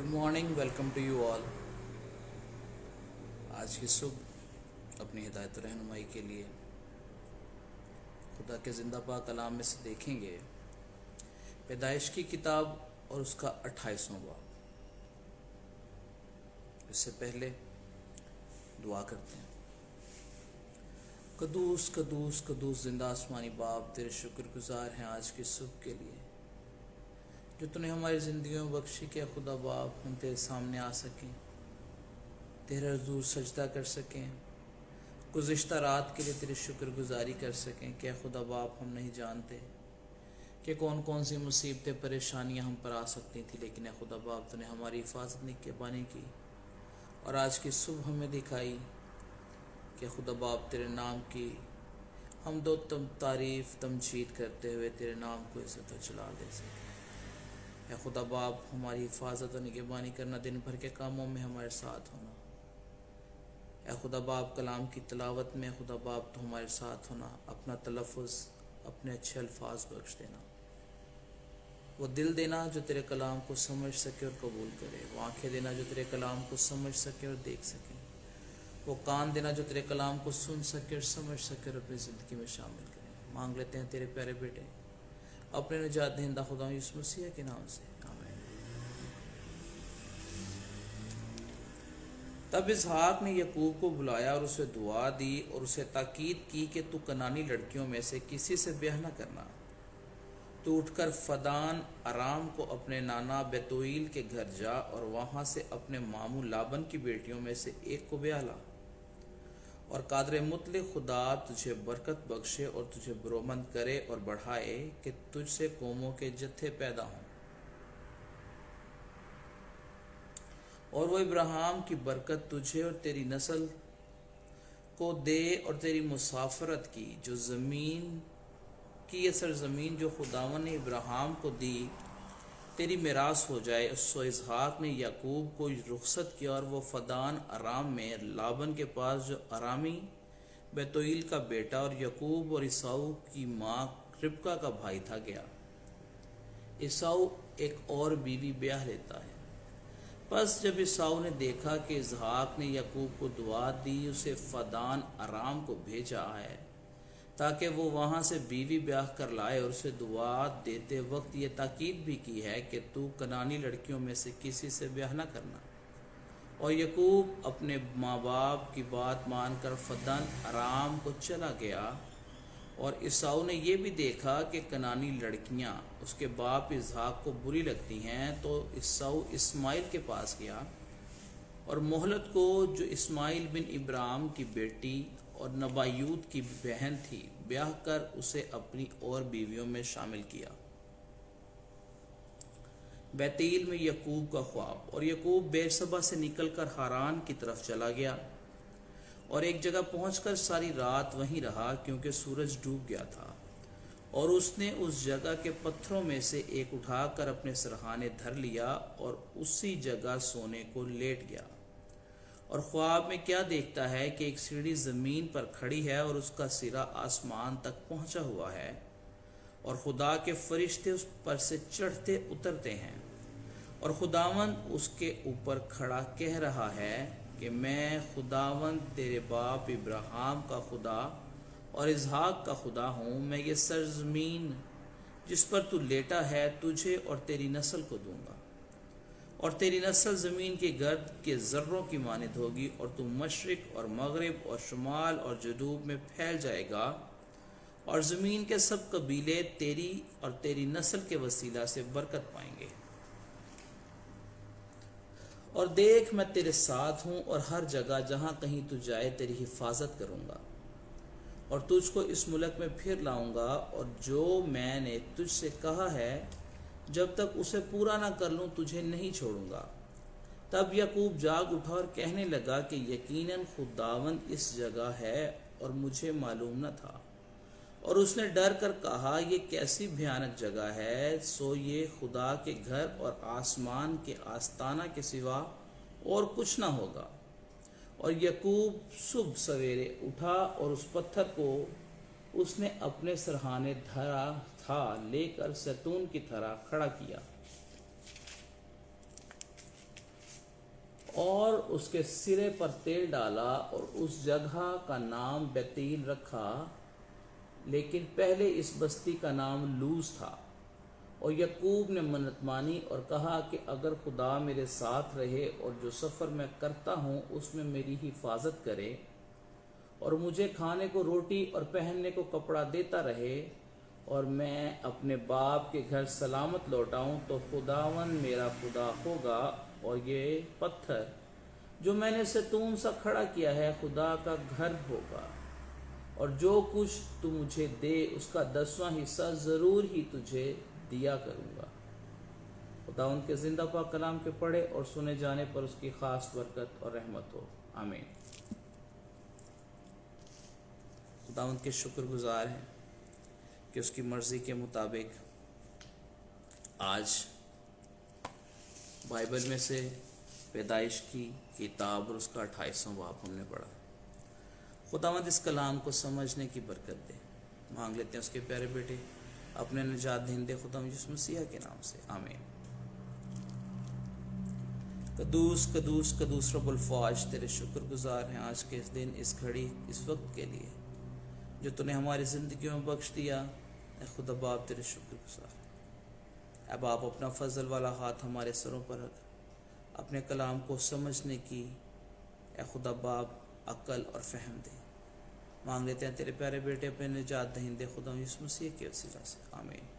Good morning, welcome to you all. आज की सुबह अपनी हिदायत रहनुमाई के लिए खुदा के ज़िंदा पाक कलाम में से देखेंगे पैदाइश की किताब और उसका 28वां बाब। इससे पहले दुआ करते हैं। कदूस कदूस कदूस जिंदा आसमानी बाप, तेरे शुक्रगुजार हैं आज की सुबह के लिए जो तूने हमारी ज़िंदगी में बख्शी। क्या खुदा बाप, हम तेरे सामने आ सकें, तेरे हज़ूर सजदा कर सकें, गुज़िश्ता रात के लिए तेरी शुक्रगुजारी कर सकें। क्या खुदा बाप, हम नहीं जानते कि कौन कौन सी मुसीबतें परेशानियां हम पर आ सकती थी, लेकिन खुदा बाप तूने हमारी हिफाजत निगहबानी की और आज की सुबह हमें दिखाई कि खुदा बाप तेरे नाम की हम दो तारीफ़ तमजीद करते हुए तेरे नाम को इज़्ज़त चला दे सकें। है खुदा बाप, हमारी हिफाजत और निगहबानी करना, दिन भर के कामों में हमारे साथ होना। है खुदा बाप, कलाम की तिलावत में खुदा बाप तो हमारे साथ होना, अपना तलफ़ुज़, अपने अच्छे अल्फाज बख्श देना, वो दिल देना जो तेरे कलाम को समझ सके और कबूल करे, वो आँखें देना जो तेरे कलाम को समझ सके और देख सके, वो कान देना जो तेरे कलाम को सुन सके और समझ सके और अपनी ज़िंदगी में शामिल करे। मांग लेते हैं तेरे प्यारे बेटे अपने निजात दहिंदा खुदा यीशु मसीह के नाम से, आमीन। तब इसहाक ने याकूब को बुलाया और उसे दुआ दी और उसे ताकीद की कि तू कनानी लड़कियों में से किसी से ब्याह न करना। तू उठकर फदान अराम को अपने नाना बेतुईल के घर जा और वहां से अपने मामू लाबन की बेटियों में से एक को ब्याह ला, और कादर मुतलक खुदा तुझे बरकत बख्शे और तुझे बरोमंद करे और बढ़ाए कि तुझसे कौमों के जत्थे पैदा हों, और वो इब्राहिम की बरकत तुझे और तेरी नस्ल को दे और तेरी मुसाफरत की जो ज़मीन की, ये सरजमीन जो खुदावन ने इब्राहिम को दी तेरी मिरास हो जाए। सो इसहाक ने याकूब को रुखसत किया और वो फदान अराम में लाबन के पास, जो अरामी बेतुईल का बेटा और याकूब और ईसाऊ की माँ रिबका का भाई था, गया। ईसाऊ एक और बीवी ब्याह लेता है। बस जब ईसाऊ ने देखा कि इसहाक ने याकूब को दुआ दी, उसे फदान अराम को भेजा है ताकि वो वहाँ से बीवी ब्याह कर लाए, और उसे दुआ देते वक्त ये ताकीद भी की है कि तू कनानी लड़कियों में से किसी से ब्याह न करना। और याकूब अपने माँ बाप की बात मानकर फदान अराम को चला गया। और ईसाऊ ने यह भी देखा कि कनानी लड़कियाँ उसके बाप इसहाक को बुरी लगती हैं, तो ईसाऊ इस्माइल के पास गया और मोहलत को, जो इस्माइल बिन इब्राहिम की बेटी और नबायूत की बहन थी, ब्याह कर उसे अपनी और बीवियों में शामिल किया। बैतील में याकूब का ख्वाब। और याकूब बेरसबा से निकलकर हारान की तरफ चला गया और एक जगह पहुंचकर सारी रात वहीं रहा, क्योंकि सूरज डूब गया था। और उसने उस जगह के पत्थरों में से एक उठाकर अपने सरहाने धर लिया और उसी जगह सोने को लेट गया। और ख्वाब में क्या देखता है कि एक सीढ़ी ज़मीन पर खड़ी है और उसका सिरा आसमान तक पहुंचा हुआ है, और खुदा के फरिश्ते उस पर से चढ़ते उतरते हैं, और खुदावंद उसके ऊपर खड़ा कह रहा है कि मैं खुदावंद तेरे बाप इब्राहिम का खुदा और इसहाक का खुदा हूँ। मैं ये सरजमीन जिस पर तू लेटा है तुझे और तेरी नस्ल को दूंगा, और तेरी नस्ल ज़मीन के गर्द के ज़र्रों की मानिद होगी, और तू मशरिक और मगरिब और शुमाल और जनूब में फैल जाएगा, और ज़मीन के सब कबीले तेरी और तेरी नस्ल के वसीला से बरकत पाएंगे। और देख, मैं तेरे साथ हूँ और हर जगह जहाँ कहीं तू जाए तेरी हिफाजत करूँगा, और तुझको इस मुल्क में फिर लाऊंगा, और जो मैंने तुझसे कहा है जब तक उसे पूरा ना कर लूँ तुझे नहीं छोड़ूंगा। तब याकूब जाग उठा और कहने लगा कि यकीनन खुदावंद इस जगह है और मुझे मालूम न था। और उसने डर कर कहा, ये कैसी भयानक जगह है। सो ये खुदा के घर और आसमान के आस्ताना के सिवा और कुछ ना होगा। और याकूब सुबह सवेरे उठा और उस पत्थर को उसने अपने सरहाने धरा था लेकर सैतून की तरह खड़ा किया। اور اس کے سرے پر تیل ڈالا اور اس جگہ کا نام بیتیل رکھا، لیکن پہلے اس بستی کا نام لوز تھا۔ اور یعقوب نے منت مانی اور کہا کہ اگر خدا میرے ساتھ رہے اور جو سفر میں کرتا ہوں اس میں میری حفاظت کرے، اور مجھے کھانے کو روٹی اور پہننے کو کپڑا دیتا رہے، اور میں اپنے باپ کے گھر سلامت لوٹاؤں، تو خداوند میرا خدا ہوگا، اور یہ پتھر جو میں نے ستون سا کھڑا کیا ہے خدا کا گھر ہوگا، اور جو کچھ تو مجھے دے اس کا 10واں حصہ ضرور ہی تجھے دیا کروں گا۔ خداوند کے زندہ پاک کلام کے پڑھے اور سنے جانے پر اس کی خاص برکت اور رحمت ہو، آمین۔ خداوند کے شکر گزار ہیں کہ اس کی مرضی کے مطابق آج بائبل میں سے پیدائش کی کتاب اور اس کا 28واں باب ہم نے پڑھا۔ خداوند اس کلام کو سمجھنے کی برکت دے، مانگ لیتے ہیں اس کے پیارے بیٹے اپنے نجات دہندے خداوند یسوع مسیح کے نام سے، آمین۔ قدوس قدوس قدوس رب الفاج، تیرے شکر گزار ہیں آج کے اس دن، اس گھڑی، اس وقت کے لیے جو تو نے ہماری زندگیوں میں بخش دیا۔ اے خدا باپ تیرے شکر گزار ہیں۔ اے باپ اپنا فضل والا ہاتھ ہمارے سروں پر رکھ، اپنے کلام کو سمجھنے کی اے خدا باپ عقل اور فہم دے، مانگ لیتے ہیں تیرے پیارے بیٹے اپنے نجات دہندے خدا یسوع مسیح کے وسیلہ سے، آمین۔